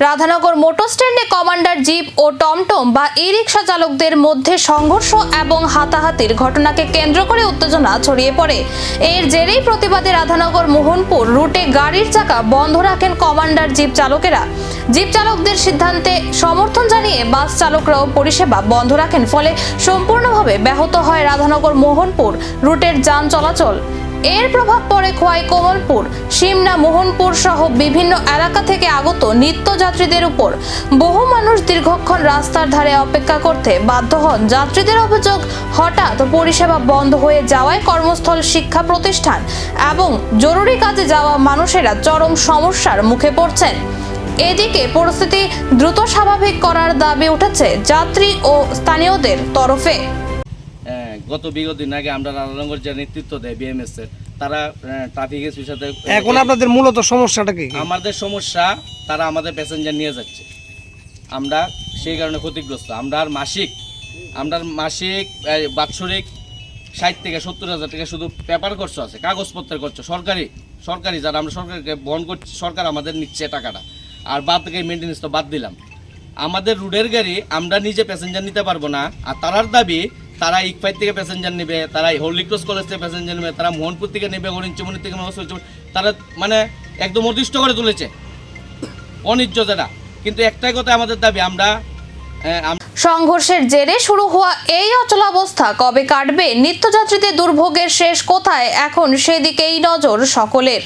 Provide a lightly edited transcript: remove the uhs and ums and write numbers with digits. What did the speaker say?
Radhanagar motor স্ট্যান্ডে commander zip ও টমটম বা ই-রিকশা চালকদের মধ্যে সংঘর্ষ এবং হাতাহাতির ঘটনাকে কেন্দ্র করে উত্তেজনা ছড়িয়ে পড়ে। এর জেরেই প্রতিবাদে রাধানগর মোহনপুর রুটে গাড়ির চাকা বন্ধ রাখেন কমান্ডার জিপ চালকেরা। জিপ চালকদের সিদ্ধান্তে সমর্থন জানিয়ে বাস চালকরাও পরিষেবা বন্ধ রাখেন, ফলে সম্পূর্ণভাবে ব্যাহত হয় রাধানগর মোহনপুর রুটের যান চলাচল। এর প্রভাব পড়ে খোয়াই কমলপুর, সিমনা, মোহনপুর সহ বিভিন্ন এলাকা থেকে আগত নিত্যযাত্রীদের উপর। বহু মানুষ দীর্ঘক্ষণ রাস্তার ধারে অপেক্ষা করতে বাধ্য হন। যাত্রীদের অভিযোগ, হঠাৎ পরিষেবা বন্ধ হয়ে যাওয়ায় কর্মস্থল, শিক্ষা প্রতিষ্ঠান এবং জরুরি কাজে যাওয়া মানুষেরা চরম সমস্যার মুখে পড়ছেন। এদিকে পরিস্থিতি দ্রুত স্বাভাবিক করার দাবি উঠেছে যাত্রী ও স্থানীয়দের তরফে। গত বিগত দিন আগে আমরা রাধানগর যে নেতৃত্ব দেয় বিএমএস এর, তারা ট্রাফিক এসপির সাথে এখন আপনাদের মূলত সমস্যাটা কি? আমাদের সমস্যা, তারা আমাদের প্যাসেঞ্জার নিয়ে যাচ্ছে, আমরা সেই কারণে ক্ষতিগ্রস্ত। আমরা মাসিক বাৎসরিক 60 থেকে 70,000 টাকা শুধু পেপার খরচ আছে, কাগজপত্রের খরচ সরকারি যারা আমরা সরকারকে বহন করছি, সরকার আমাদের নিচ্ছে টাকাটা, আর বাদ থেকে মেনটেন্যান্স তো বাদ দিলাম। আমাদের রুটের গাড়ি আমরা নিজে প্যাসেঞ্জার নিতে পারবো না, আর তারার দাবি তারা ইকফাইট থেকে প্যাসেঞ্জার নেবে, তারা হলি ক্রস কলেজ থেকে প্যাসেঞ্জার নেবে, তারা মোহনপুর থেকে নেবে, হরিণচুমনি থেকে, তারা মানে একদম অদৃষ্ট করে তুলেছে অনিজ্য যারা। কিন্তু একটাই কথা আমাদের দাবি, সংঘর্ষের জেরে শুরু হওয়া এই অচলাবস্থা কবে কাটবে, নিত্যযাত্রীদের দুর্ভোগের শেষ কোথায়, এখন সেদিকেই নজর সকলের।